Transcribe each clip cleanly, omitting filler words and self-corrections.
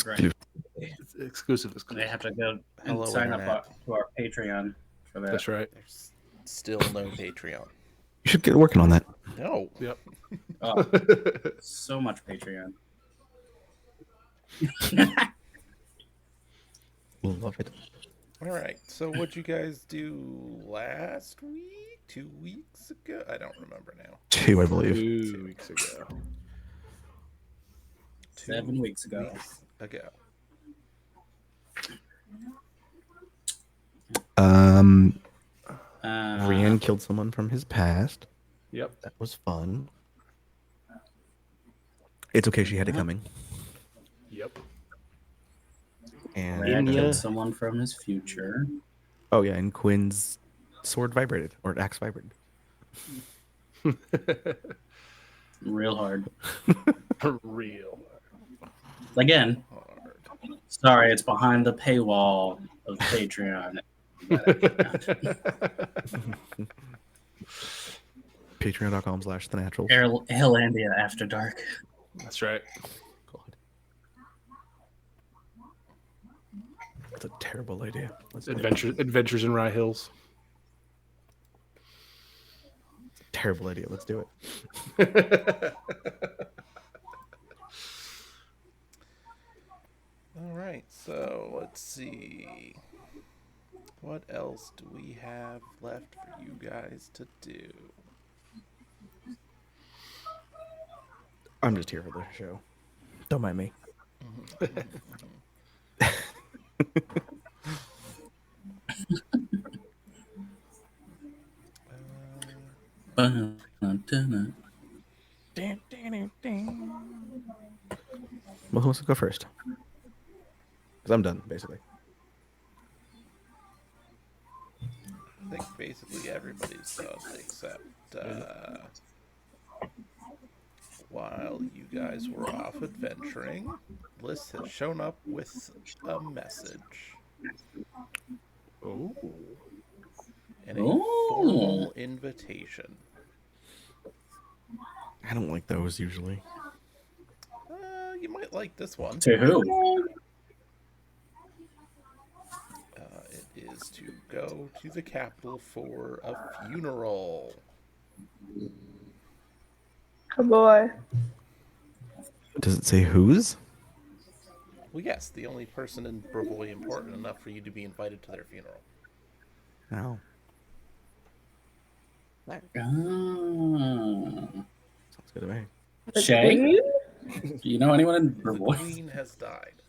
Exclusive. It's exclusive. They have to go and Hello, sign Internet. up to our Patreon for that. That's right. There's still no Patreon. You should get working on that. No. Yep. Oh, so much Patreon. Love it. All right. So what'd you guys do last week? 2 weeks ago? I don't remember now. 2, I believe. 2 weeks ago. 7 weeks ago. Rian killed someone from his past. Yep. That was fun. It's okay, she had it coming. Yep. And Brad killed someone from his future. oh yeah, and Quinn's sword vibrated, or axe vibrated. Real hard. Real. Again, sorry, it's behind the paywall of Patreon. Patreon.com/thenaturals. Hillandia After Dark. That's right. God. That's a terrible idea. Let's do it. Adventures in Rye Hills. Terrible idea. Let's do it. All right. So let's see. What else do we have left for you guys to do? I'm just here for the show. Don't mind me. Well, who wants to go first? Because I'm done, basically. I think basically everybody's done except while you guys were off adventuring, Liz has shown up with a message. Oh. And a formal invitation. I don't like those usually. You might like this one. To who? It is to go to the capital for a funeral. Oh boy. Does it say whose? Well, yes, the only person in Bravoy important enough for you to be invited to their funeral. No. Sounds good to me. Shay? Do you know anyone in The Bravoy? queen has died.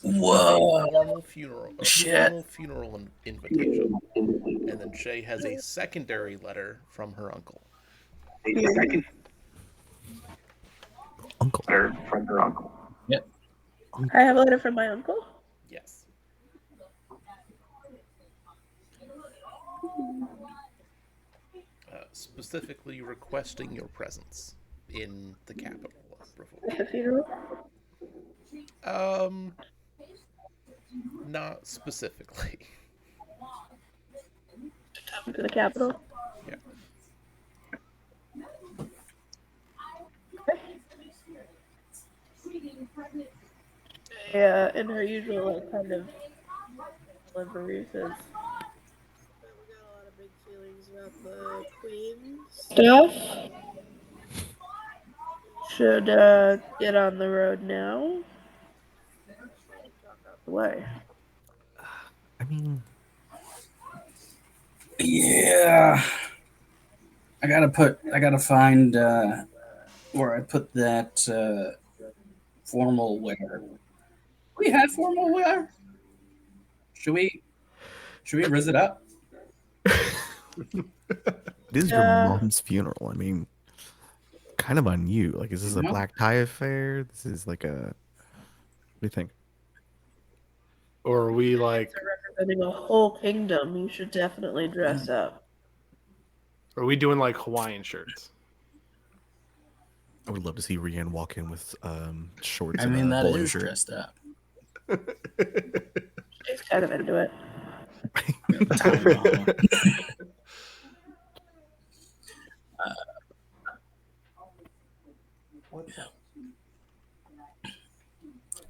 Whoa! Formal funeral. Shit. Formal funeral invitation. And then Shay has a secondary letter from her uncle. Uncle. From her uncle. Yep. I have a letter from my uncle. Yes. Specifically requesting your presence in the capital of Bravoy. At the funeral. Not specifically. To the capital. Yeah. Yeah, in her usual kind of delivery says. We got a lot of big feelings about the queen. Stuff. Should get on the road now. Why? I mean, Yeah. I gotta find where I put that formal wear. We had formal wear. Should we riz it up? it is your mom's funeral. I mean, kind of on you. Like, is this a black tie affair? This is like a. What do you think? Or are we like? Representing a whole kingdom, you should definitely dress up. Are we doing like Hawaiian shirts? I would love to see Rianne walk in with shorts. I mean, that polo is shirt. dressed up. She's kind of into it.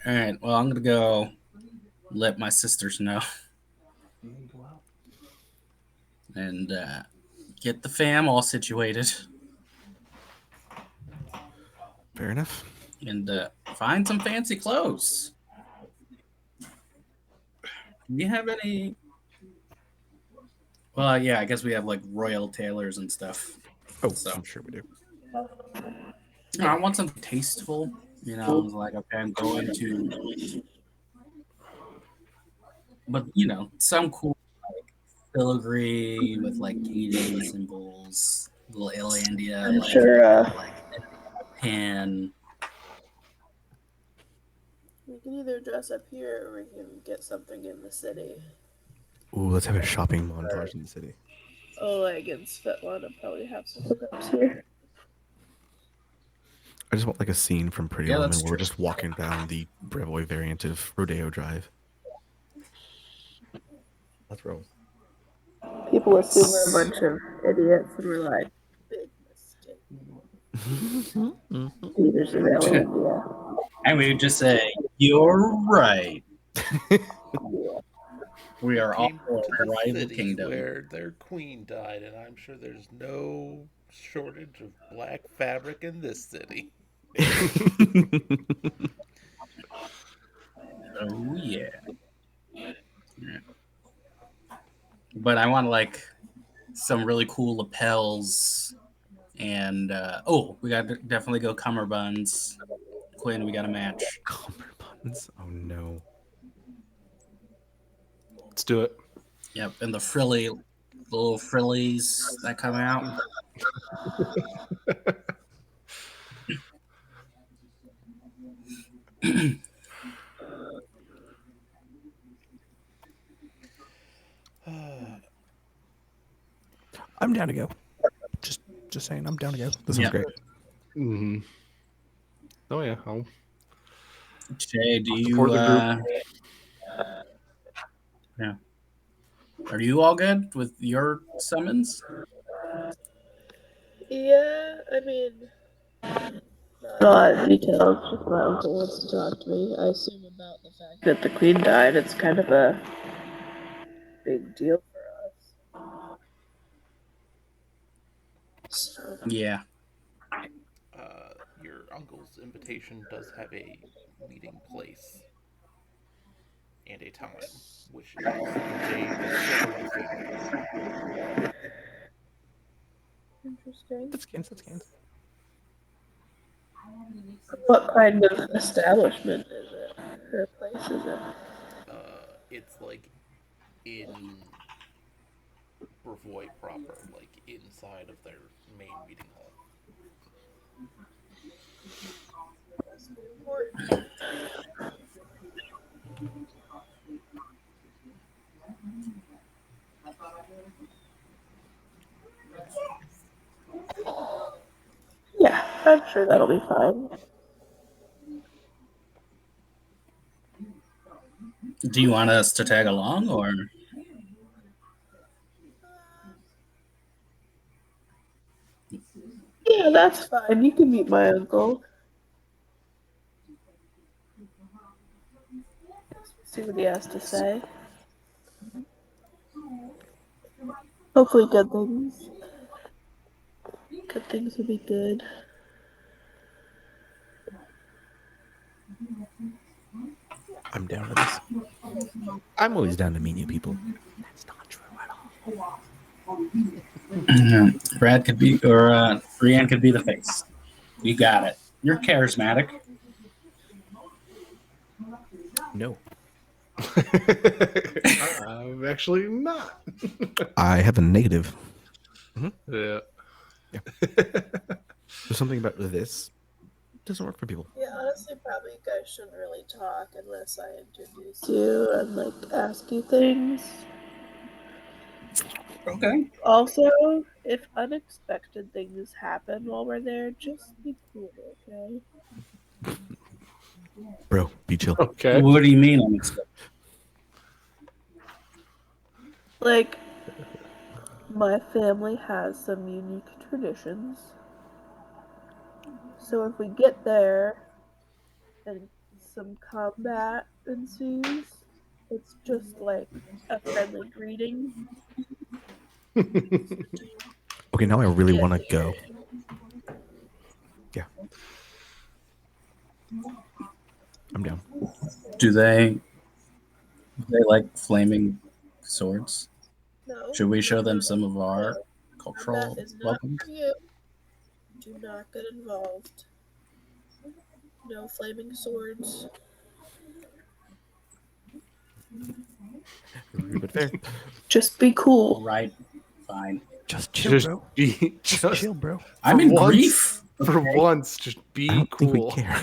All right. Well, I'm gonna go let my sisters know and get the fam all situated Fair enough. and find some fancy clothes. Do you have any? Well, yeah, I guess we have like royal tailors and stuff. Oh, So I'm sure we do. I want something tasteful. I was like, okay, I'm going to, but some cool filigree with like Canadian symbols, little Illandia, I'm like sure. pin. We can either dress up here or we can get something in the city. Ooh, let's have a shopping montage in the city. Oleg and Svetlana probably have some hookups here. I just want like a scene from Pretty Yeah, Woman that's where we're true. just walking down the Brevoy variant of Rodeo Drive. Let's roll. People assume we're a bunch of idiots, and we're like, Big mistake. Peter's available. Yeah. And we would just say, "You're right. We are all Came for to the the rival city kingdom." where their queen died, and I'm sure there's no shortage of black fabric in this city. Oh yeah. But I want like some really cool lapels, and we got to definitely go cummerbunds. Quinn, we got a match. Cummerbunds? Oh no. Let's do it. Yep, and the little frillies that come out. I'm down to go. Just saying, I'm down to go. This sounds Yep. great. Mm-hmm. Oh yeah, I'll Jay, do support you? the group. Yeah. Are you all good with your summons? Yeah, I mean, Not details, just my uncle wants to talk to me. I assume about the fact that the queen died. It's kind of a big deal for us. So, Yeah. Your uncle's invitation does have a meeting place and a time, which is the day before the funeral. interesting. That's scans. That's scans. what kind of establishment is it? Or place is it? It's like in Brevoy proper, like inside of their main meeting hall. Must be important. Yeah, I'm sure that'll be fine. Do you want us to tag along, or? Yeah, that's fine. You can meet my uncle. See what he has to say. Hopefully, good things. Good things will be good. I'm down for this. I'm always down to meet new people. That's not true at all. Brad could be, or Brienne could be the face. You got it. You're charismatic. No. I'm actually not. I have a negative. Yeah. There's something about this. It doesn't work for people. Yeah, honestly, probably you guys shouldn't really talk unless I introduce you and like ask you things. Okay. Also, if unexpected things happen while we're there, just be cool, okay? Bro, be chill. Okay. What do you mean unexpected? Like, my family has some unique traditions. So if we get there and some combat ensues. It's just like a friendly greeting. Okay, now I really want to go. Yeah. I'm down. Do they like flaming swords? No. Should we show them no, some of our no. cultural That is not weapons? for you. Do not get involved. No flaming swords. Rude but fair. Just be cool. Right. Fine. Just chill, Just bro. be Just chill, bro. I'm in once- grief. For Okay. once, just I be don't think we cool. care.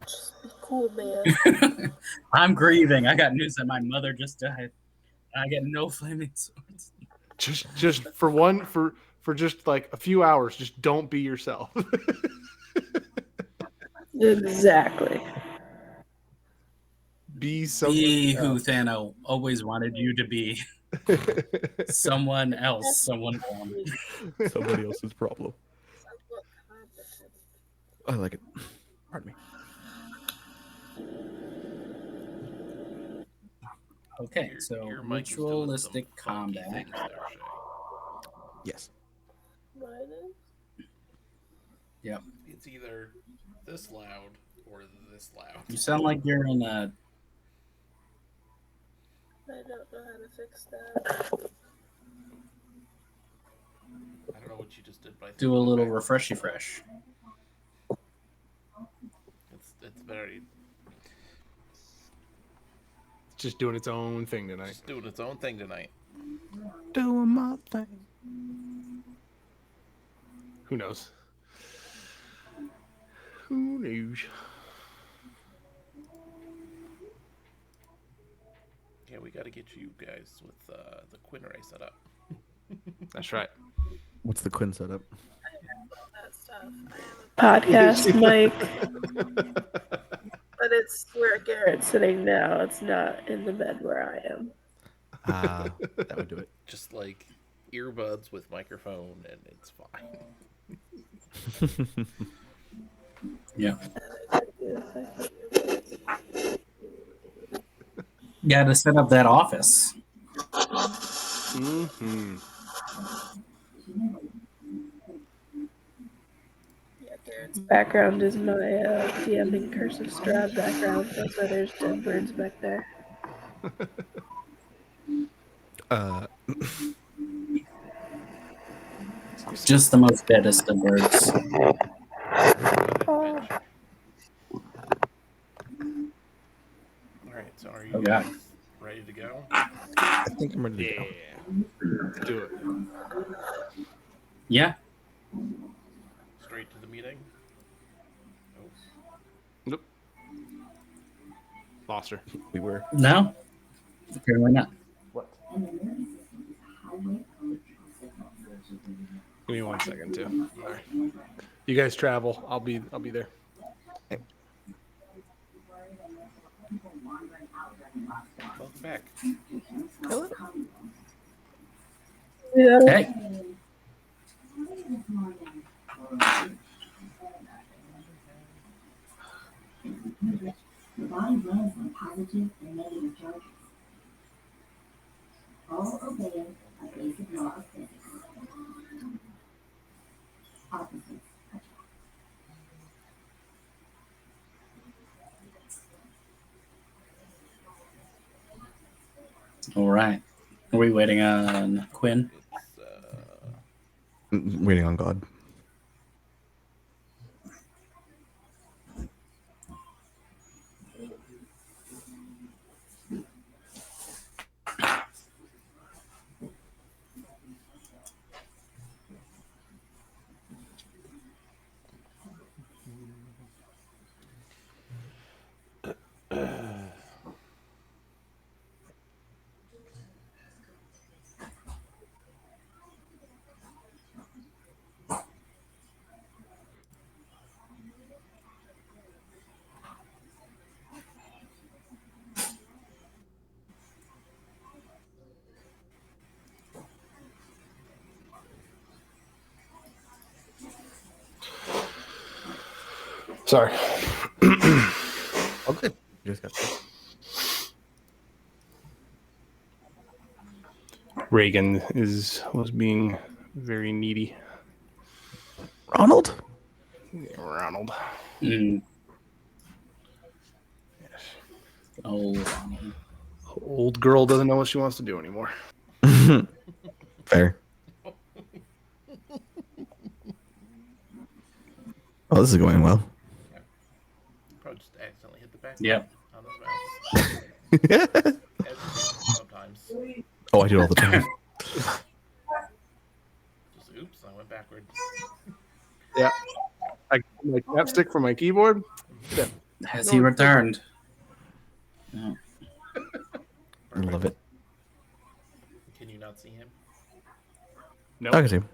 Just be cool, man. I'm grieving. I got news that my mother just died. I get no flaming swords. Just for just like a few hours, just don't be yourself. Exactly. Be someone Be who else. Thano always wanted you to be. Someone else. Someone born. Somebody else's problem. I like it. Pardon me. Okay, so Your mic is doing some ritualistic funky combat. things there, Shay. Yes. Mine is? Yep. It's either this loud or this loud. You sound like you're in a. I don't know how to fix that. I don't know what you just did, but I think Do a it little back. refreshy fresh. It's very It's just doing its own thing tonight. just doing its own thing tonight. Doing my thing. Who knows? Who knows? Yeah, we got to get you guys with the Quinn array set up. That's right. What's the Quinn setup? That stuff. Podcast mic. But it's where Garrett's sitting now. It's not in the bed where I am. That would do it. Just like earbuds with microphone, and it's fine. Yeah. Got to set up that office. Mm-hmm. Yeah, Garrett's background is my DMing Curse of Strahd background. That's why there's dead birds back there. Just the most deadest of birds. Oh. All right, so are you Oh, yeah. guys ready to go? I think I'm ready to go. Let's do it. Yeah. Straight to the meeting. Oh, Nope. Lost her. We were. No. Apparently not. What? Give me 1 second too. All right. You guys travel. I'll be there. welcome back. Yeah. Hey. The body runs on positive and negative charges. All obeying a basic law of physics. Opposites attract. All right. Are we waiting on Quinn? It's Waiting on God. Sorry. You just got sick. Reagan was being very needy. Ronald? Yeah, Ronald. Mm. Oh, Ronald. Old girl doesn't know what she wants to do anymore. Fair. Oh, this is going well. Probably just accidentally hit the back Yep. on the mouse. Sometimes. Oh, I do it all the time. Just oops, I went backwards. Yeah. I got my chapstick from my keyboard. Has he returned? No. I love it. Can you not see him? No. I can see him.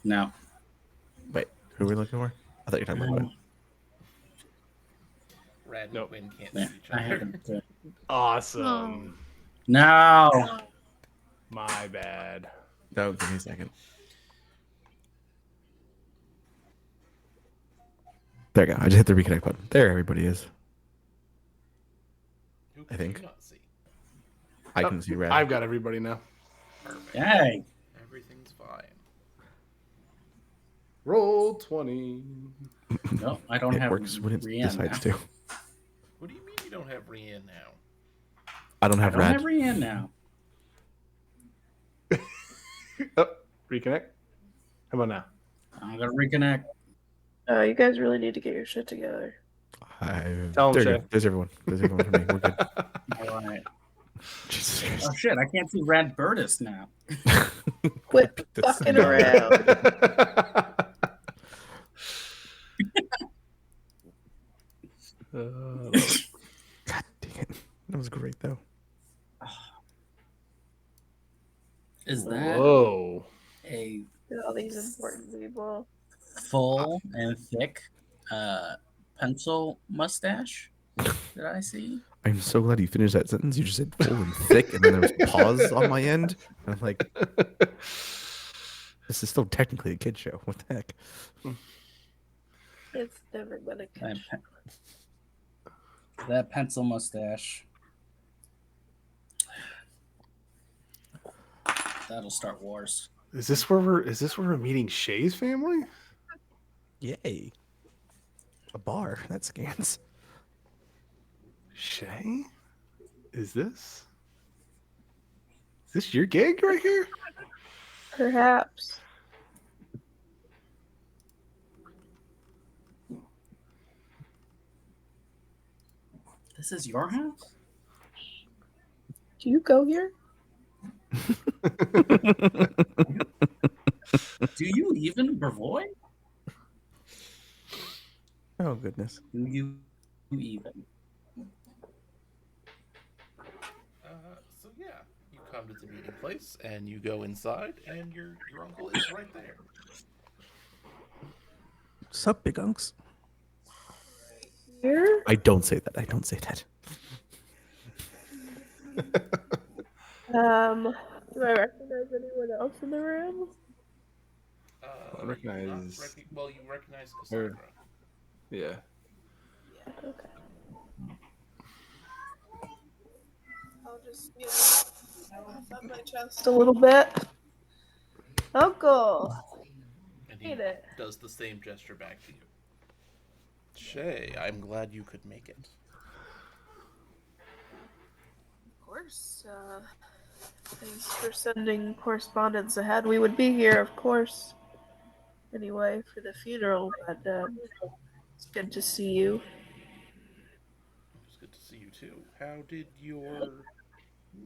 No. Wait, who are we looking for? I thought you were talking about Quinn. Rad and Nope. Quinn can't Yeah, see each I other. haven't. Awesome. No. My bad. No, give me a second. There you go. I just hit the reconnect button. There everybody is. Who I can think. you not see? I can see red. I've got everybody now. Perfect. Hey. Everything's fine. Roll 20. No, I don't it have works when it Rihanna decides now. to. What do you mean you don't have Rian now? I don't I have don't red. have Rihanna now. Oh, reconnect. How about now? I'm gonna reconnect. Oh, you guys really need to get your shit together. Tell him, There you Shay. go. There's everyone. There's everyone for me. We're good. All right. Jesus Oh Christ. shit! I can't see Rad Burtis now. Quit That's fucking not- around. God dang it. That was great though. Is that Whoa. a All these important people. full and thick pencil mustache that I see? I'm so glad you finished that sentence. You just said full and thick, and then there was pause on my end. And I'm like, this is still technically a kid show. What the heck? It's never gonna That, catch. that pencil mustache. That'll start wars. Is this where we're meeting Shay's family? Yay. A bar. That scans. Shay? Is this your gig right here? Perhaps. This is your house? Do you go here? Do you even, Bravoy? Oh, goodness. Do you even? So yeah, you come to the meeting place and you go inside, and your uncle is right there. Sup, big unks? Here? I don't say that. I don't say that. Do I recognize anyone else in the room? I recognize- You recognize Her. Cassandra. Yeah. Yeah, okay. I'll just, puff up my chest a little bit. Uncle! And he Hate it. does the same gesture back to you. Shay, I'm glad you could make it. Of course, thanks for sending correspondence ahead. We would be here, of course, anyway, for the funeral, but it's good to see you. It's good to see you too. How did your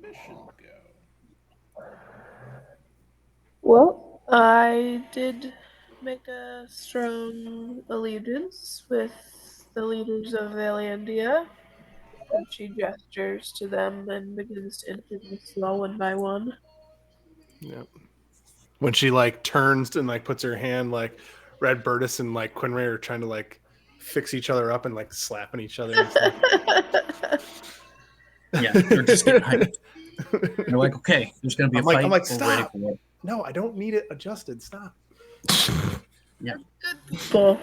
mission go? Well, I did make a strong allegiance with the leaders of Valandia. And she gestures to them and begins to introduce them all one by one. Yep. When she like turns and like puts her hand, like Red Burtis and like Quinray are trying to like fix each other up and like slapping each other and stuff. Yeah, they're just getting hyped. They're like, okay, there's going to be a I'm like- fight. I'm like, We're ready stop. for it. No, I don't need it adjusted. Stop. Yeah. Good people.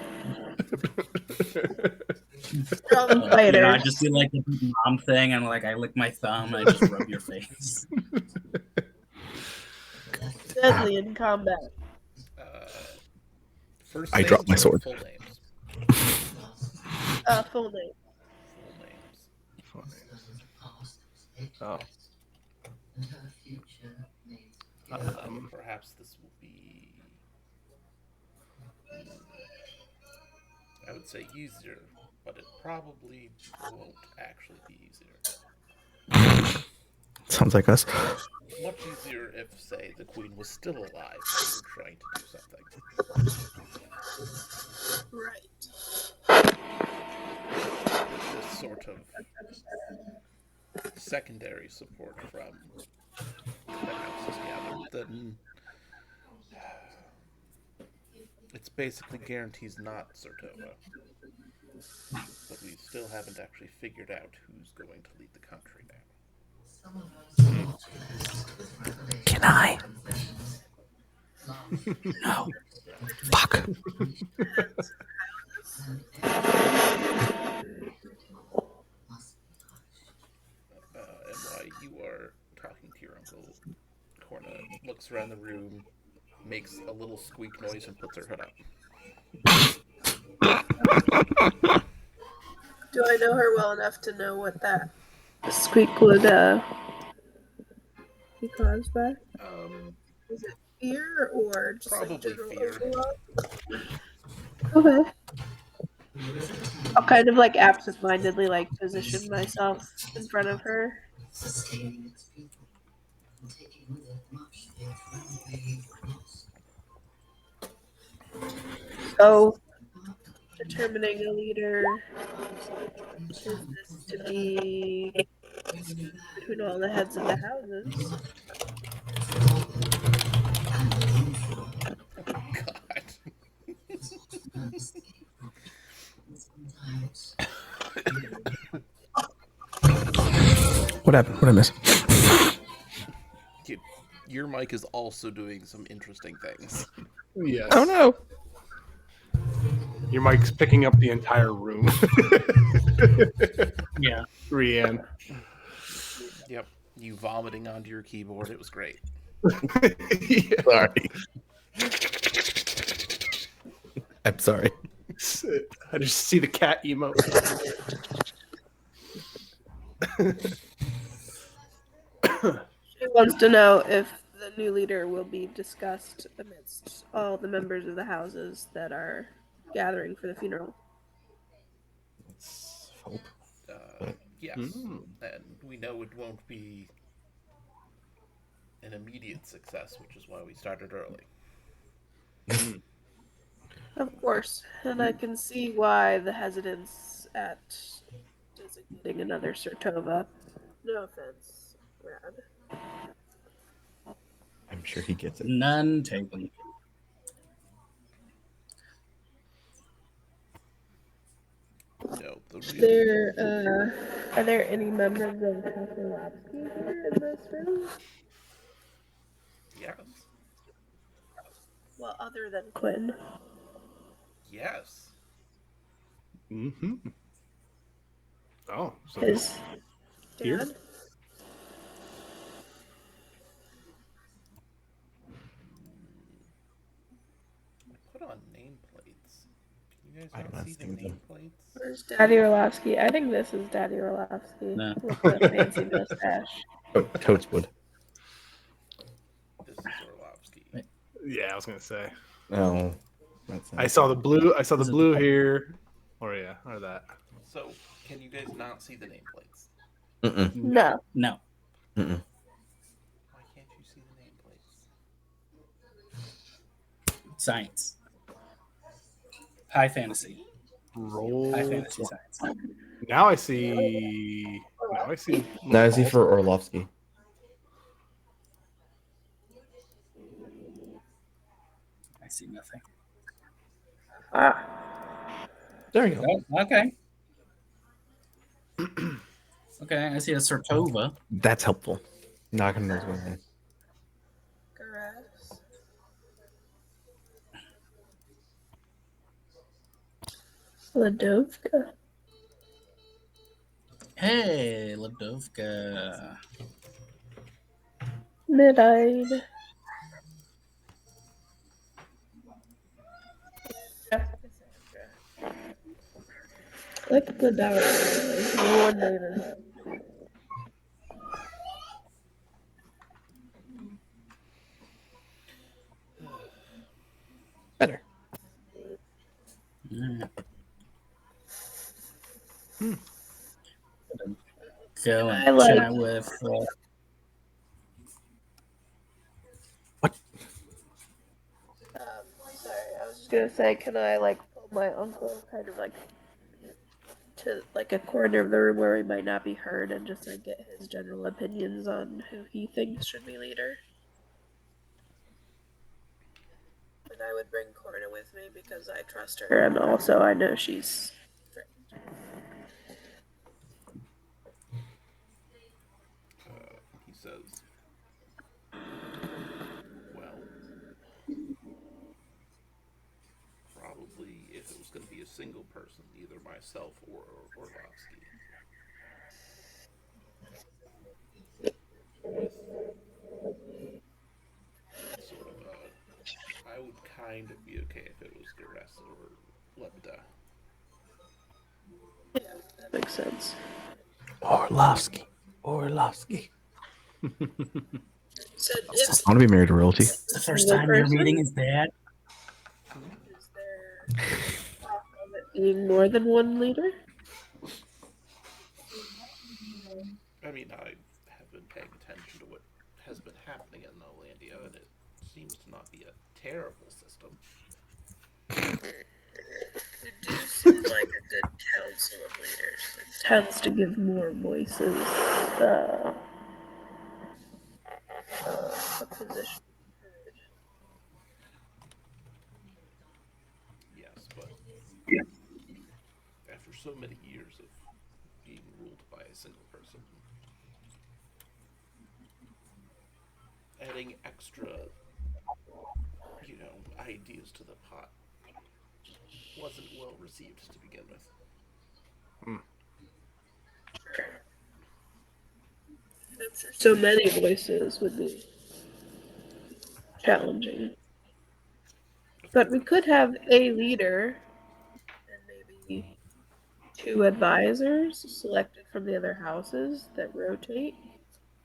Strong I fighters. just do like the mom thing, and like I lick my thumb, and I just rub your face. Deadly in combat. First I names dropped my or sword. full names? Full name. Full names. Oh. Perhaps this will be. I would say easier, but it probably won't actually be easier. Sounds like us. Much easier if, say, the queen was still alive and you were trying to do something. Right. With this sort of secondary support from the houses gathered, then it's basically guarantees not Sertova. But we still haven't actually figured out who's going to lead the country now. Can I? No. Fuck. And while you are talking to your uncle, Corna looks around the room, makes a little squeak noise, and puts her hood up. Do I know her well enough to know what that squeak would be caused by? Is it fear or just Probably like general fear. overwhelm? Okay. I'll kind of like absentmindedly like position myself in front of her. So, determining a leader, is this to be between all the heads of the houses? God. What happened? What I miss? Your mic is also doing some interesting things. Yes. Oh no. Your mic's picking up the entire room. Yeah. Rianne. Yep. You vomiting onto your keyboard. It was great. Yeah. Sorry. I'm sorry. I just see the cat emote. She wants to know if the new leader will be discussed amidst all the members of the houses that are gathering for the funeral. Let's hope. Yes. Mm. And we know it won't be an immediate success, which is why we started early. Of course, and I can see why the hesitance at designating another Sertova. No offense, Rad. I'm sure he gets it. None taken. No, the real. Are there any members of Castle Lapsky here in this room? Yes. Well, other than Quinn. Yes. Mm-hmm. Oh, so His here? dad? Put on nameplates. Can you I'm guys not not see the seeing them. nameplates? Where's Daddy Orlovsky? I think this is Daddy Orlovsky No. with the fancy mustache. Oh, Toadswood. This is Orlovsky. Yeah, I was gonna say. Oh. That's I saw the blue. I saw the blue here. Or yeah, or that. So, can you guys not see the nameplates? Mm-mm. No. No. Mm-mm. Why can't you see the nameplates? Science. High fantasy. Roll. High fantasy science. Now I see. Now I see. Now is he for Orlovsky? I see nothing. Ah. There you go. Oh, okay. Okay, I see a Sertova. That's helpful. Now I can know what's going on. Grass. Ladovka. Hey, Ladovka. Midnight. I like the dark. No one named it. Better. Mm. Hmm. Go I and like. chat with. Sorry, I was just gonna say, can I like pull my uncle kind of like to like a corner of the room where he might not be heard and just like get his general opinions on who he thinks should be leader? And I would bring Corna with me because I trust her and also I know she's He says, well, probably if it was going to be a single person, either myself or Orlovsky. With sort of I would kind of be okay if it was Garess or Lebda. that makes sense. Orlovsky. So I want to be married to royalty. It's the first time you're meeting his dad. Is there talk of it being more than one leader? I mean, I have been paying attention to what has been happening in Nolandia, and it seems to not be a terrible system. It do seem like a good council of leaders. It tends to give more voices a position. Yes, but after so many years of being ruled by a single person, adding extra, ideas to the pot wasn't well received to begin with. So many voices would be challenging. Of But we course. could have a leader and maybe two advisors selected from the other houses that rotate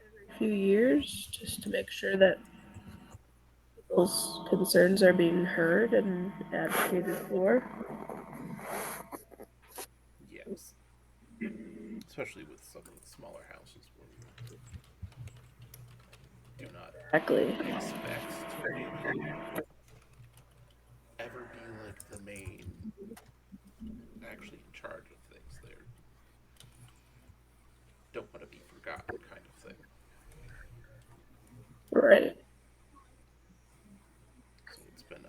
every few years just to make sure that people's concerns are being heard and advocated for. Yes. Especially with some of the smaller houses where we do not Exactly. expect to really ever be like the main actually in charge of things. They don't want to be forgotten kind of thing. Right. So it's been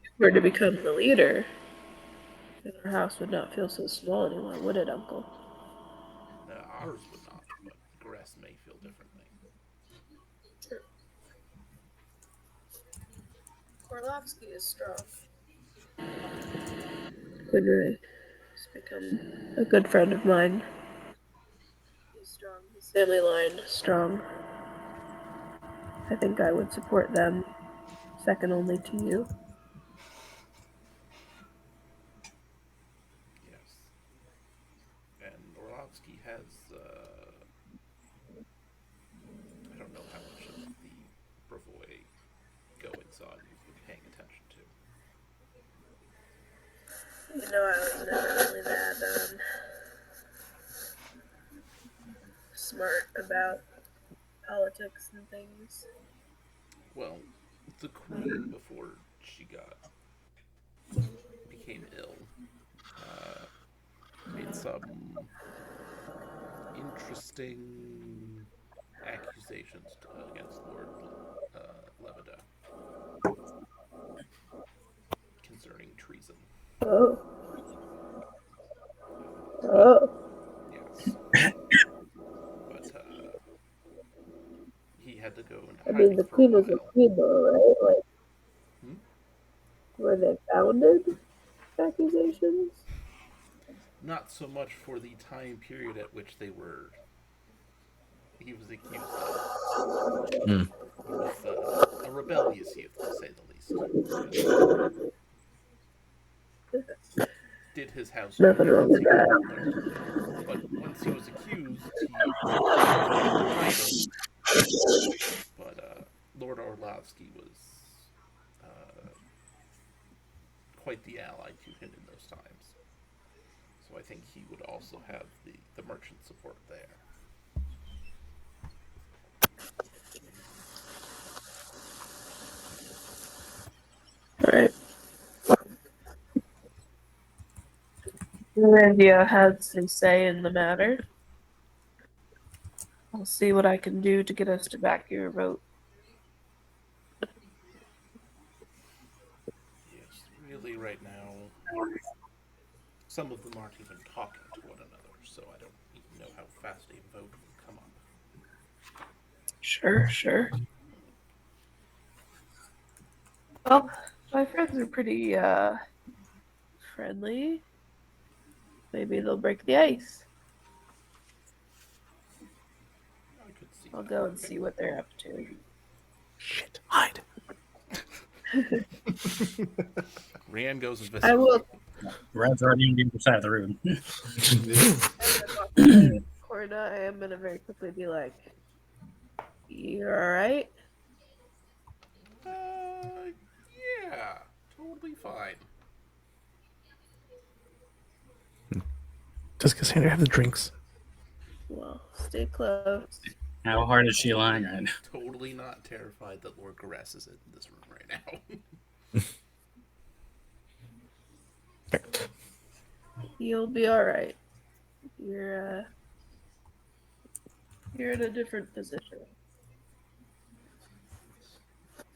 If we're to become the leader, then our house would not feel so small anymore, would it, Uncle? ours would not, but Gress may feel differently. Orlovsky is strong. Quinray has become a good friend of mine. He's strong. His family line is strong. I think I would support them, second only to you. Yes. And Orlovsky has, I don't know how much of the Brevoy goings on you've been paying attention to. You know, I was never really that smart about politics and things. Well, the Queen, before she became ill, uh, made some interesting accusations against Lord Lebeda concerning treason. Oh, But oh. yes, but he had to go into I mean, hiding the for a queen was a while. queen, though, right? Like, Hmm? were they founded accusations? not so much for the time period at which he was accused of. Mm. He was a rebellious youth, to say the least. Did his housework Nothing wrong once with he was that. older, but once he was accused, he tried to hide it. But Lord Orlovsky was uh, quite the ally to him in those times. So I think he would also have the merchant support there. Alright. India had some say in the matter. I'll see what I can do to get us to back your vote. Yes, really, right now, some of them aren't even talking to one another, so I don't even know how fast a vote will come up. Sure, sure. Well, my friends are pretty friendly. Maybe they'll break the ice. I could see I'll that. go and see what they're up to. Shit, hide. Rand goes I invisible. will. Red's already on the other side of the room. Corna, I am gonna very quickly be like, "You're all right." Yeah, totally fine. Does Cassandra have the drinks? Well, stay close. How hard is she lying right now? Totally not terrified that Lord Garess is in this room right now. You'll be all right. You're in a different position.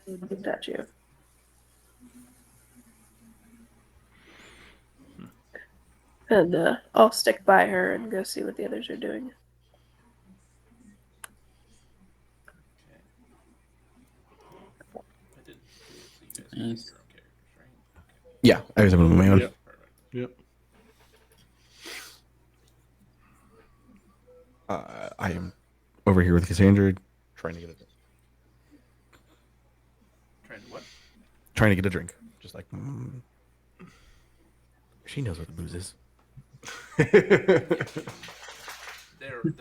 I can touch you. And I'll stick by her and go see what the others are doing. Okay. I did do it so you guys can Nice. see your own characters, right? Okay. Yeah, I was able to my own. Yep. Perfect. Yep. I am over here with Cassandra, trying to get a drink. Trying to what? Trying to get a drink, just like she knows what the booze is. There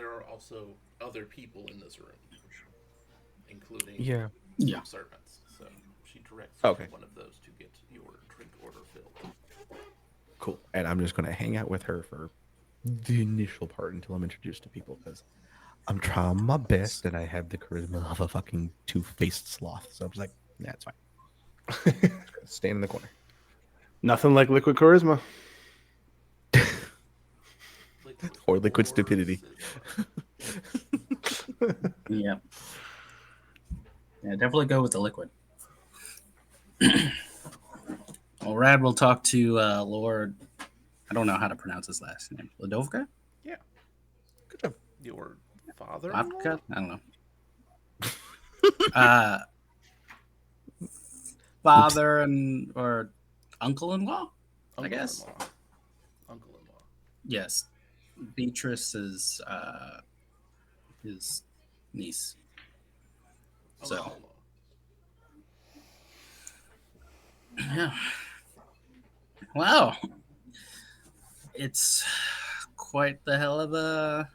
are also other people in this room, including Yeah. some servants. So she directs you Okay. to one of those to get your drink order filled. Cool. And I'm just going to hang out with her for the initial part until I'm introduced to people because I'm trying my best and I have the charisma of a fucking two-faced sloth. So I'm just like, yeah, it's fine. Just gonna stand in the corner. Nothing like liquid charisma. Or liquid stupidity. Yeah. Yeah, definitely go with the liquid. Well, Rad will talk to Lord. I don't know how to pronounce his last name. Ladovka? Yeah. Good job. Your father? Lavka? I don't know. Father and or uncle-in-law, I guess. Uncle-in-law. Yes, Beatrice is his niece. So Uncle-in-law. yeah, wow, it's quite the hell of a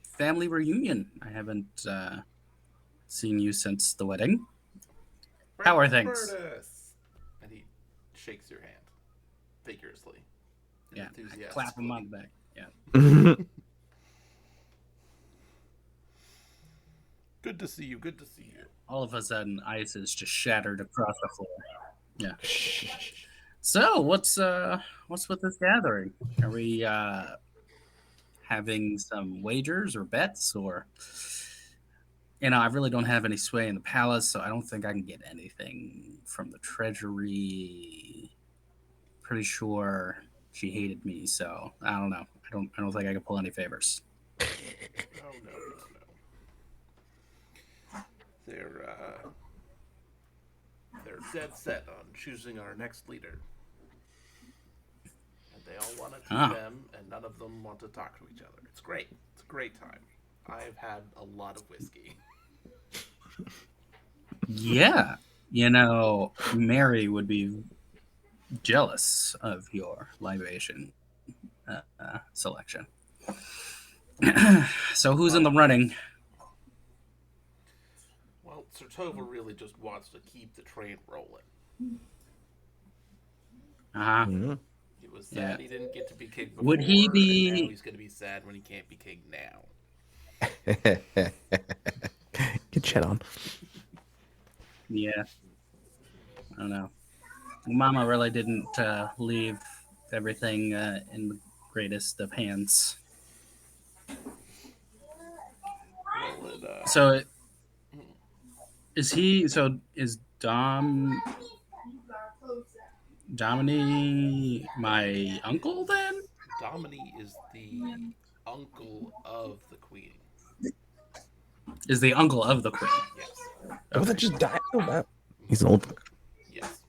family reunion. I haven't seen you since the wedding. How are things? Curtis! And he shakes your hand vigorously. Yeah, I clap him on the back. Yeah. Good to see you. Good to see you. All of a sudden, ice is just shattered across the floor. Yeah. So what's with this gathering? Are we having some wagers or bets, or I really don't have any sway in the palace, so I don't think I can get anything from the treasury. Pretty sure she hated me, so I don't know. I don't think I can pull any favors. Oh no. They're dead set on choosing our next leader. And they all want to do Ah. them, and none of them want to talk to each other. It's great. It's a great time. I've had a lot of whiskey. Yeah. Mary would be jealous of your libation selection. So who's in the running? Well, Sertova really just wants to keep the train rolling. Uh-huh. Mhm. He was Yeah. sad he didn't get to be king before, Would he and now be? he's going to be sad when he can't be king now. Get shit on. Yeah. I don't know. Mama really didn't leave everything in the greatest of hands. Well, it, So is he? So is Domini my uncle then? Domini is the uncle of the queen. Is the uncle of the queen? Yes. Oh, that just died. Oh, wow. He's an old fucker. Yes.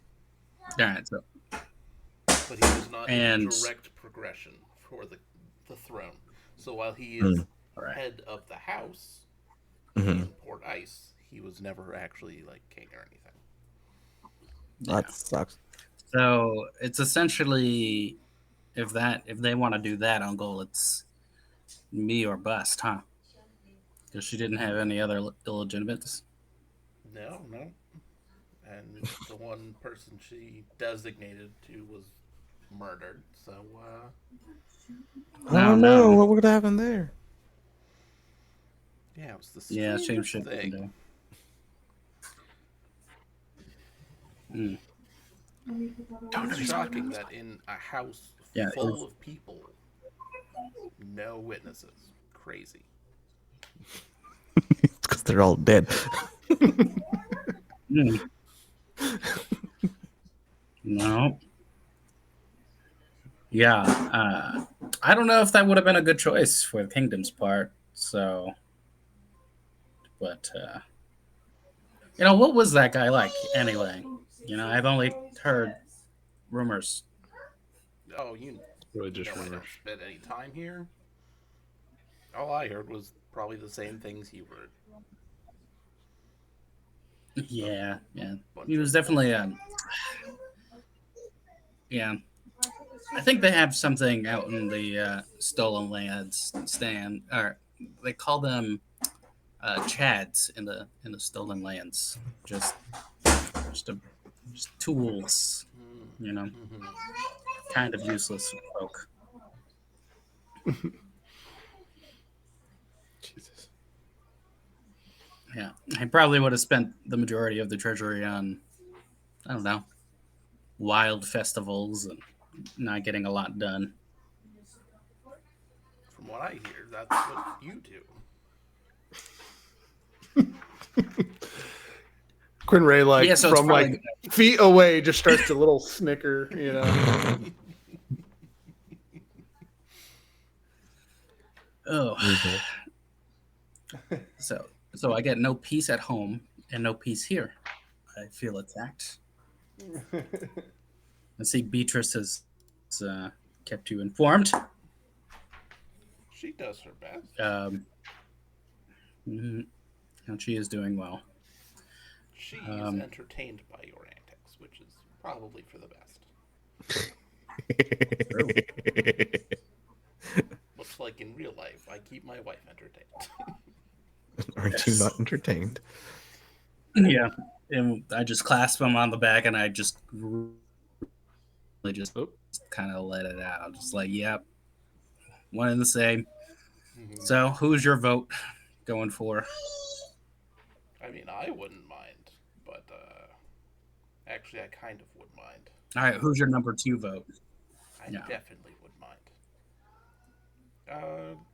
All right. So But he was not in and direct progression for the throne. So while he is Mm. all right. head of the house Mhm. in Port Ice, he was never actually like king or anything. Yeah. That sucks. So it's essentially if they want to do that, uncle, it's me or bust, huh? Because she didn't have any other illegitimates. No, no. And the one person she designated to was murdered. So Oh no! What would happen there? yeah, it was the Yeah, same strangest shit. thing. Mm. It's shocking that in a house Yeah, full of people, no witnesses. Crazy. It's because they're all dead. Mm. No. Yeah. I don't know if that would have been a good choice for the kingdom's part. So, but what was that guy like anyway? I've only heard rumors. Oh, you Really just know I don't rumors. spend any time here. All I heard was probably the same things you heard. Yeah, yeah. Bunch He was of definitely bullshit. yeah. I think they have something out in the stolen lands stand, or they call them chads in the stolen lands. Just just, a, just tools, Mm-hmm. kind of useless folk. Jesus. Yeah, I probably would have spent the majority of the treasury on, I don't know, wild festivals and not getting a lot done. From what I hear, that's what you do. Quinn Ray, Yeah, so it's from probably feet away, just starts to little snicker. oh. So I get no peace at home and no peace here. I feel attacked. I see Beatrice has kept you informed. She does her best. Mhm, and she is doing well. She is entertained by your antics, which is probably for the best. True. Much like in real life, I keep my wife entertained. Aren't you not entertained? Yeah, and I just clasp him on the back, and I just really just kind of let it out. Just like, yep, one and the same. Mm-hmm. So, who's your vote going for? I mean, I wouldn't mind, but actually, I kind of would mind. All right, who's your number 2 vote? I Yeah. definitely would mind.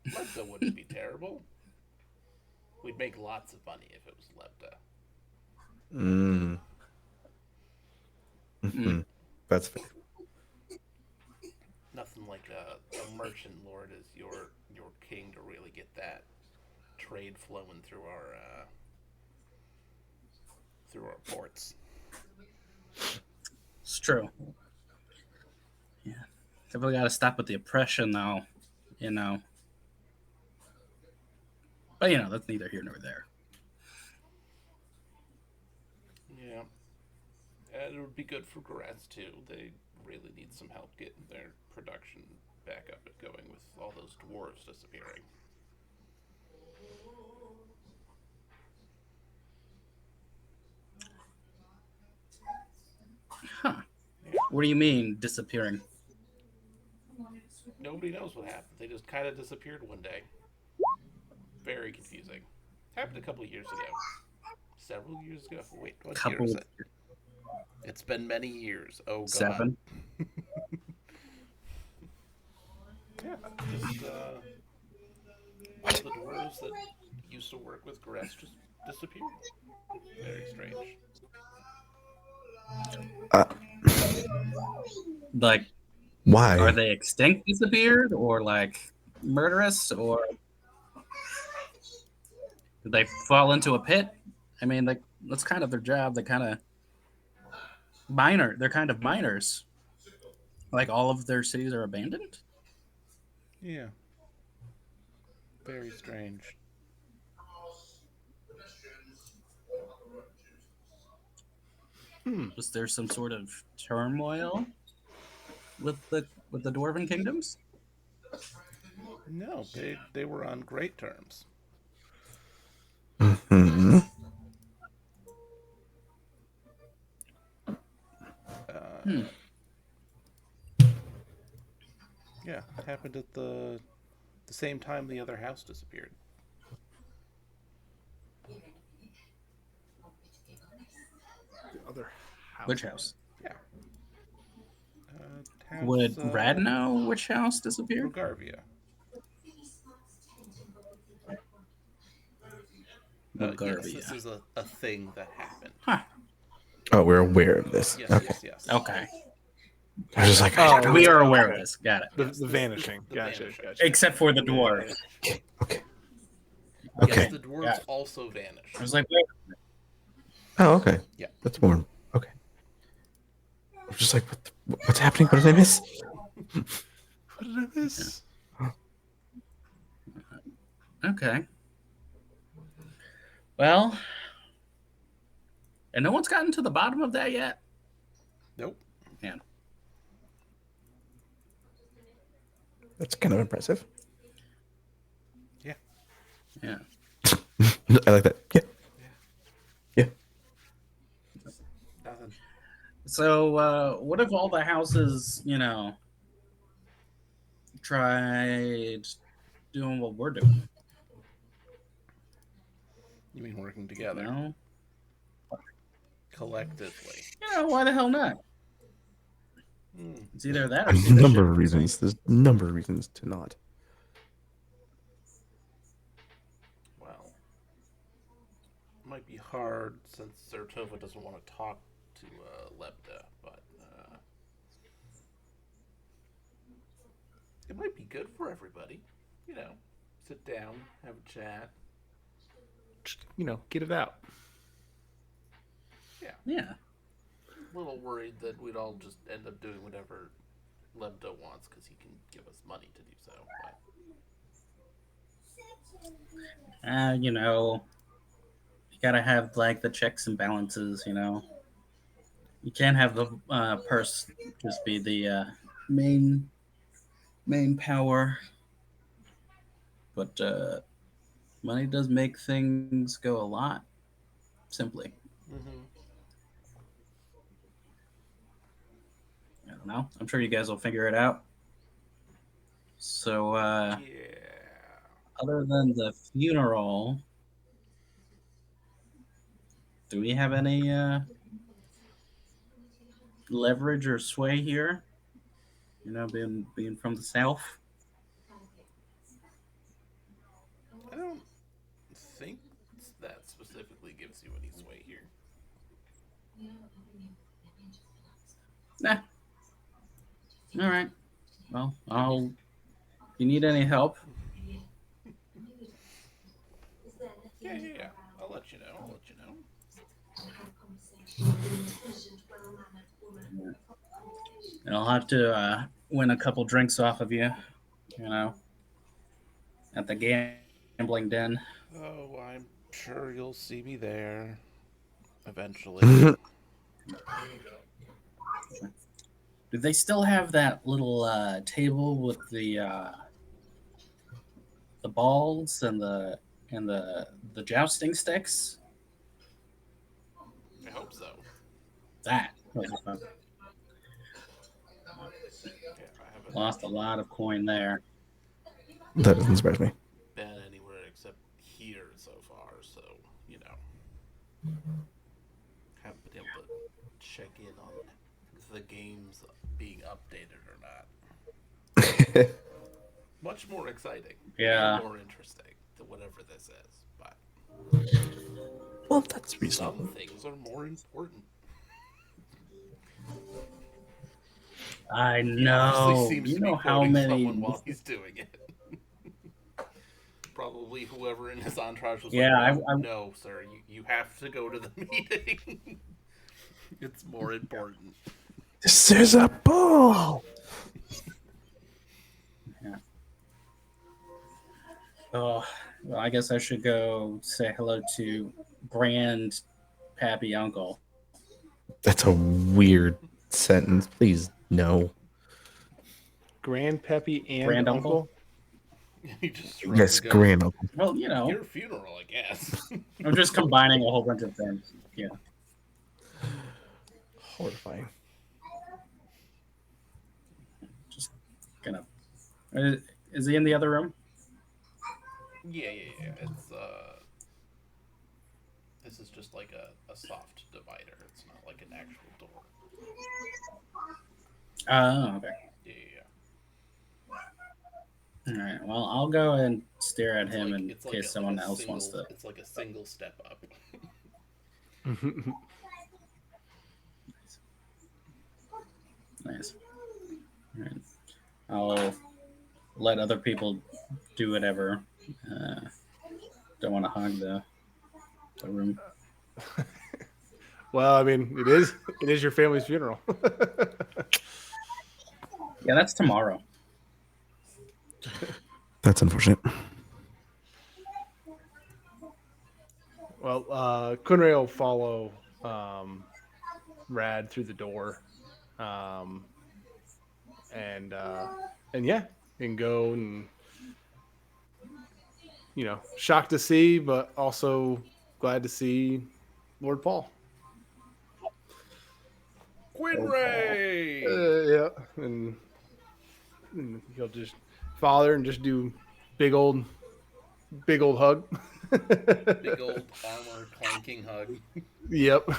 Lebda wouldn't be terrible. We'd make lots of money if it was Lebda. Mm-hmm. That's fair. Nothing like a merchant lord as your king to really get that trade flowing through our ports. It's true. Yeah. Definitely got to stop with the oppression, though. You know. But that's neither here nor there. Yeah, and it would be good for Graz too. They really need some help getting their production back up and going with all those dwarves disappearing. Huh? Yeah, What do you mean disappearing? nobody knows what happened. They just kind of disappeared one day. Very confusing. Happened a couple of years ago. Several years ago. Wait, what year is Couple it? It's been many years. Oh God. 7. Yeah, just all the dwarves that used to work with Gress just disappeared. Very strange. Uh, Like, are why? they extinct, disappeared, or like murderous, or did they fall into a pit? I mean, like that's kind of their job. They kind of minor. They're kind of miners. Like all of their cities are abandoned. Yeah, very strange. Hmm. Was there some sort of turmoil with the dwarven kingdoms? No, they were on great terms. Hmm. Hmm. Uh, yeah, happened at the same time the other house disappeared. The other house. Which house? Yeah, Would house Rad know which house disappeared? Rogarvia. Yes, this Bulgaria. is a thing that happened. Huh. Oh, we're aware of this. Yes, Okay. yes, yes. Okay. I was just like, Oh, I don't know. We are okay. aware of this. Got it. The, Yes, the vanishing. the Gotcha. vanishing. Gotcha. Except for the dwarf. Yeah. Okay. Yes, Okay. the dwarves Got it. also vanished. I was like, wait. Oh, okay. Yeah. That's more. Okay. I was just like, what's happening? What did I miss? What did I miss? Okay. Well, and no one's gotten to the bottom of that yet. Nope. Man, That's kind of impressive. Yeah. yeah. I like that. Yeah. Yeah. Nothing. So, what if all the houses, tried doing what we're doing? You mean working together No. collectively? Why the hell not? Hmm. It's either that A or see the number ship. of reasons. There's a number of reasons to not. Well, it might be hard since Zertova doesn't want to talk to Lebda, but it might be good for everybody. Sit down, have a chat. Just, get it out. Yeah. Yeah. A little worried that we'd all just end up doing whatever Lebda wants because he can give us money to do so. But You gotta have like the checks and balances. You can't have the purse just be the main power, but money does make things go a lot simply. mm-hmm. I don't know. I'm sure you guys will figure it out. So, Yeah. other than the funeral, do we have any leverage or sway here? Being from the south. I don't think that specifically gives you any sway here. Nah. All right. Well, If you need any help, Yeah. I'll let you know. I'll have to win a couple drinks off of you, you know, at the gambling den. Oh, I'm sure you'll see me there eventually. Do they still have that little table with the balls and the jousting sticks? I hope so. That was fun. Yeah, I haven't Lost a lot of coin there. That doesn't surprise me. been anywhere except here so far, so you know, haven't been able to check in on the games being updated or not. Much more exciting Yeah. and more interesting than whatever this is, but Well, that's some reasonable. things are more important. I He obviously know. seems You to be know how quoting many. someone while he's doing it. Probably whoever in his entourage was Yeah, like, no, no, sir, you have to go to the meeting. It's more important. This is a bull. Yeah. Oh, well, I guess I should go say hello to Grand Pappy Uncle. That's a weird sentence. Please, no. Grandpappy and Grand uncle. He just shrugs Yes, and goes, grand uncle. Well, you know, your funeral, I guess. I'm just combining a whole bunch of things. Yeah. Horrifying. Just gonna. Is he in the other room? Yeah. It's this is just like a soft divider. It's not like an actual door. Oh, okay. Yeah. All right. Well, I'll go and stare at him in It's like case someone else wants to. It's like a single step up. Nice. All right. I'll let other people do whatever. Don't want to hog the room. Well, I mean, it is your family's funeral. Yeah, that's tomorrow. That's unfortunate. Well, Kunre will follow Rad through the door, and yeah, and go and shocked to see, but also glad to see Lord Paul. Quinray! Yeah, and he'll just father and just do big old hug. Big old armor clanking hug. Yep.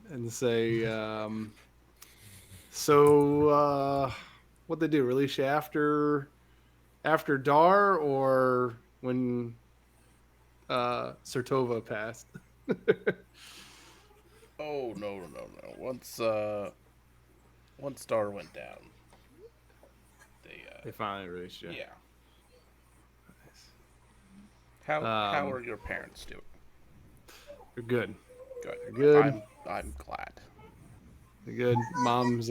And say, so what they do? Release you after Dar or when Sertova passed? Oh no. Once Star went down, They finally released you. yeah. How are your parents doing? They're good. Good. They're good. I'm glad. They're good. Mom's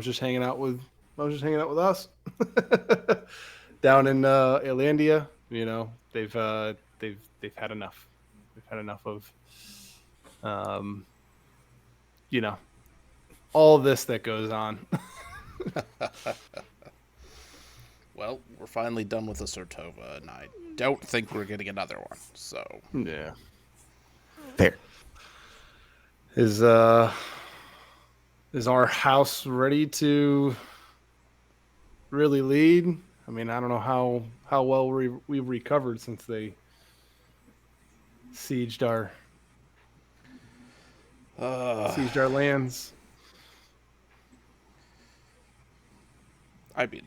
just hanging out with us down in Alandia. You know, they've had enough. They've had enough of all of this that goes on. Well, we're finally done with the Sertova, and I don't think we're getting another one. So Yeah. Fair. Is our house ready to really lead? I mean, I don't know how well we've recovered since they sieged our lands. I mean,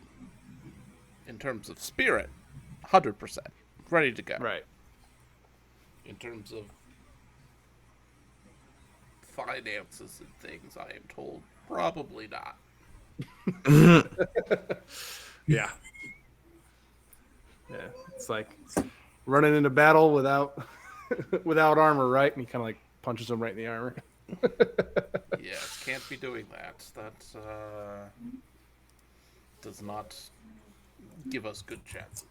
in terms of spirit, 100% ready to go. Right. In terms of finances and things, I am told probably not. Yeah. It's like running into battle without armor, right? And he kind of like punches him right in the armor. Yes, can't be doing that. That does not give us good chances.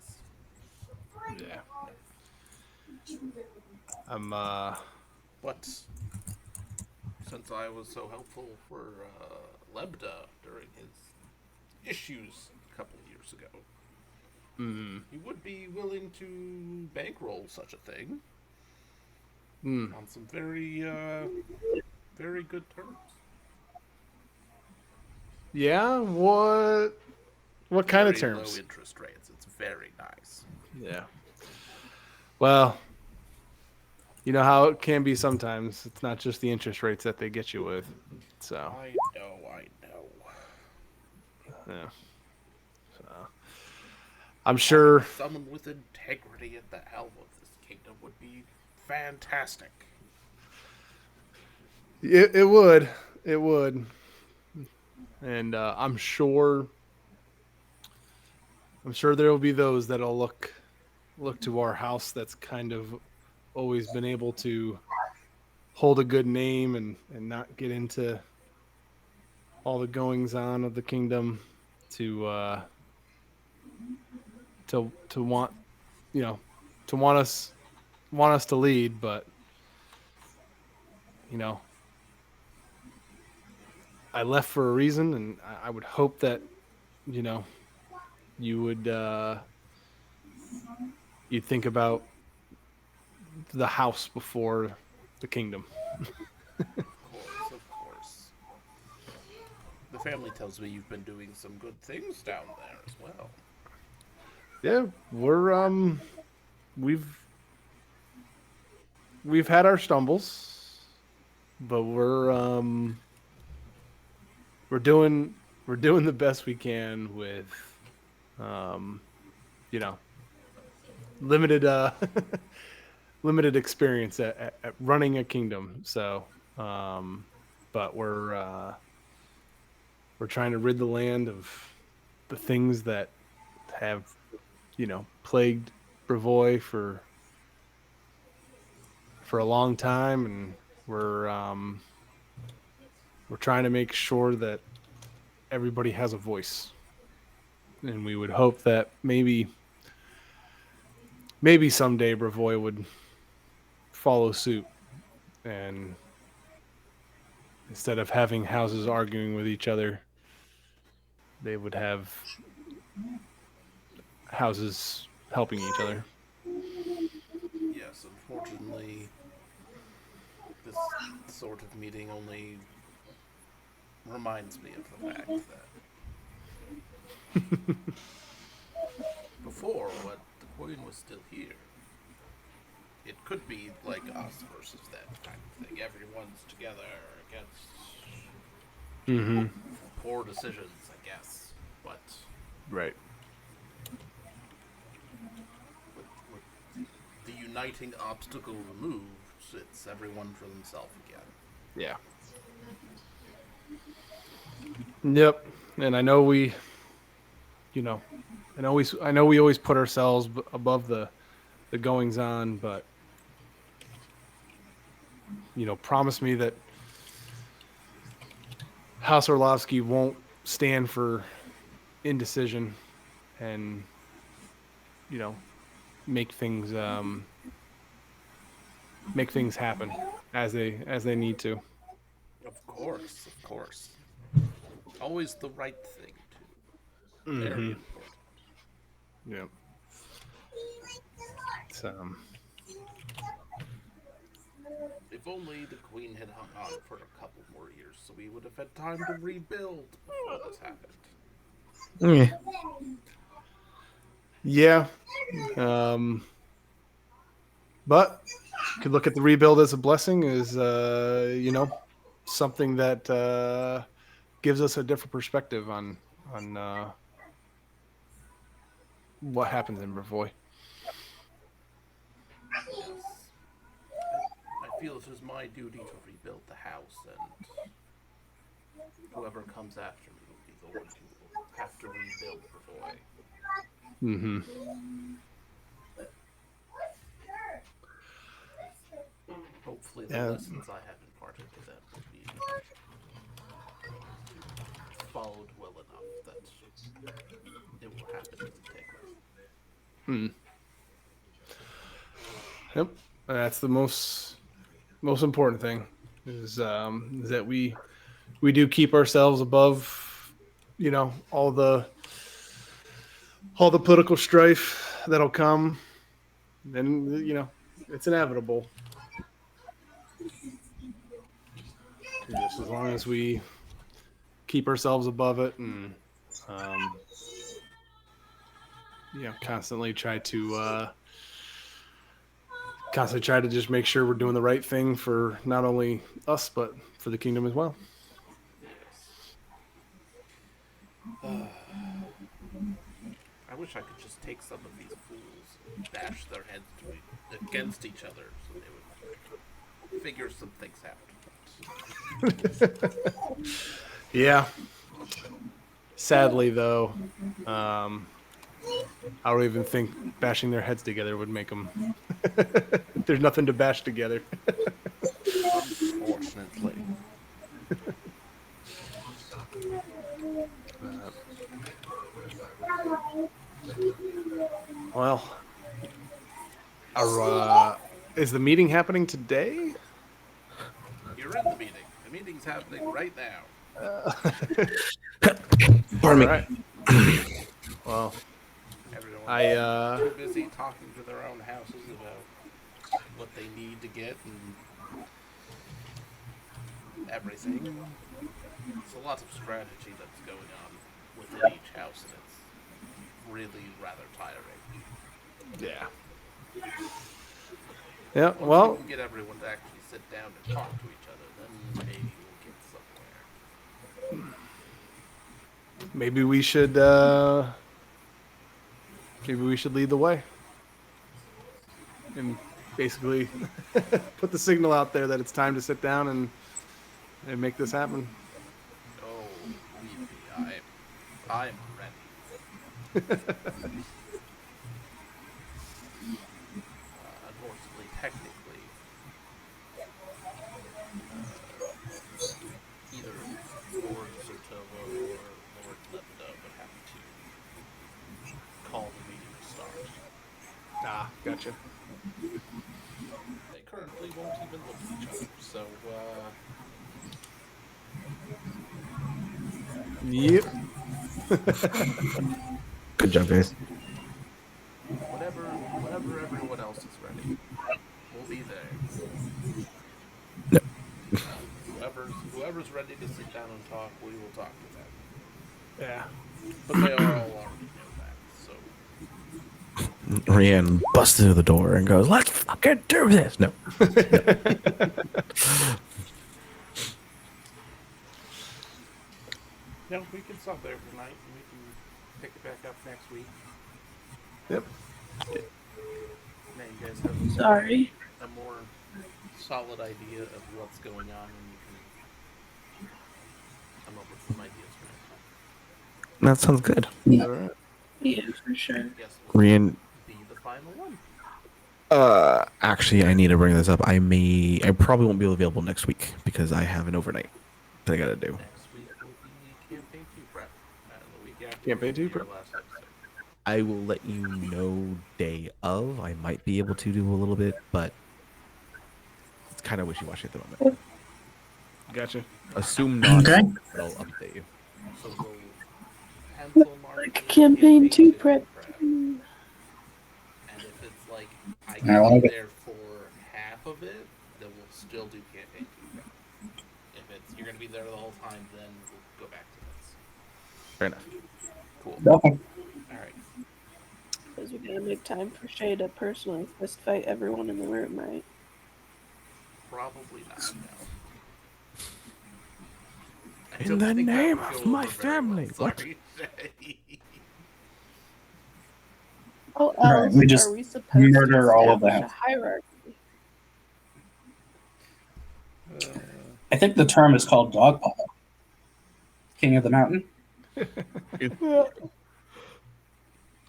Yeah. I'm But since I was so helpful for Lebda during his issues a couple of years ago, he would be willing to bankroll such a thing on some very, very good terms. yeah, what kind of Very low terms? interest rates. It's very nice. Yeah. Well, you know how it can be sometimes. It's not just the interest rates that they get you with. So, I know, I know. yeah. So, I'm Having sure someone with integrity at the helm of this kingdom would be fantastic. it would. It would. And I'm sure there will be those that'll look to our house that's kind of always been able to hold a good name and not get into all the goings on of the kingdom to to want you know to want us to lead, but you know I left for a reason, and I would hope that you know you would you think about the house before the kingdom. Of course, of course. The family tells me you've been doing some good things down there as well. Yeah, we've we've had our stumbles, but we're doing we're doing the best we can with um you know limited limited experience at running a kingdom. So um but we're trying to rid the land of the things that have plagued Brevoy for a long time, and we're trying to make sure that everybody has a voice, and we would hope that maybe someday Brevoy would follow suit, and instead of having houses arguing with each other, they would have houses helping each other. Yes, unfortunately, this sort of meeting only reminds me of the fact that before, when the Queen was still here, it could be like us versus them kind of thing. Everyone's together against Mm-hmm. poor decisions, I guess. But Right. with the uniting obstacle removed, it's everyone for themselves again. Yeah. Yep. And I know you know, I know we always put ourselves above the goings on, but promise me that House Orlovsky won't stand for indecision and you know make things happen as they need to. Of course, of course. Always the right thing, too. Very Mm-hmm. important. Yeah. It's, If only the Queen had hung on for a couple more years so we would have had time to rebuild before this happened. Yeah. yeah. Um, but you could look at the rebuild as a blessing, as something that gives us a different perspective on what happens in Brevoy. Yes. I feel it is my duty to rebuild the house, and whoever comes after me will be the one who will have to rebuild Brevoy. Mm-hmm. Hopefully hopefully the Yeah. lessons I have imparted to them will be followed well enough that it will happen with integrity. Yep. That's the most important thing is that we do keep ourselves above, all the political strife that'll come. And it's inevitable. Just as long as we keep ourselves above it and constantly try to just make sure we're doing the right thing for not only us but for the kingdom as well. Yes. I wish I could just take some of these fools and bash their heads against each other so they would figure some things out. Yeah. Sadly, though, I don't even think bashing their heads together would make them. There's nothing to bash together. Unfortunately. Well, is the meeting happening today? You're in the meeting. The meeting's happening right now. Pardon me. Right. Well, Everyone's too busy talking to their own houses about what they need to get and everything. It's a lot of strategy that's going on within each house, and it's really rather tiring. yeah. Yeah, Once well, we can get everyone to actually sit down and talk to each other, then maybe we'll get somewhere. maybe we should lead the way. And basically put the signal out there that it's time to sit down and make this happen. Oh, believe me, I'm ready. Unfortunately, technically, either Lord Sertova or Lord Lebeda would have to call the meeting to start. Ah, gotcha. They currently won't even look at each other, so, Yep. Good job, guys. whenever everyone else is ready, we'll be there. No. Whoever's ready to sit down and talk, we will talk to them. Yeah. But they all already know that, so Rianne busts through the door and goes, "Let's fucking do this!" No. no, we can stop there for tonight, and we can pick it back up next week. Yep. Now you guys have Sorry. a more solid idea of what's going on, and you can come up with some ideas for next week. That sounds good. All right. Yeah, for sure. Yes, Rian, be the final one. actually, I need to bring this up. I probably won't be available next week because I have an overnight that I gotta do. Next week will be campaign 2 prep, and the week after Campaign will 2 be our prep. last episode. I will let you know day of. I might be able to do a little bit, but it's kind of wishy-washy at the moment. Gotcha. Assume not. Okay. But I'll update you. So we'll pencil mark Like in campaign 2 2 prep. And if it's like I I can like be it. there for half of it, then we'll still do campaign 2 prep. If it's you're gonna be there the whole time, then we'll go back to this. Fair enough. Cool. Okay. Alright. Because we gotta make time for Shay to personally fist fight everyone in the room, right? Probably not, no. I In don't the think that name would of go my over very well. family, what? Sorry, Shay. Oh, Right, else we just are we supposed murder to all of establish that. a hierarchy? I think the term is called dogpile. King of the mountain. Yeah.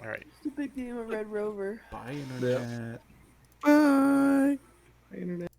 Alright. It's a big game of Red Rover. Bye, internet. Bye. Bye, internet.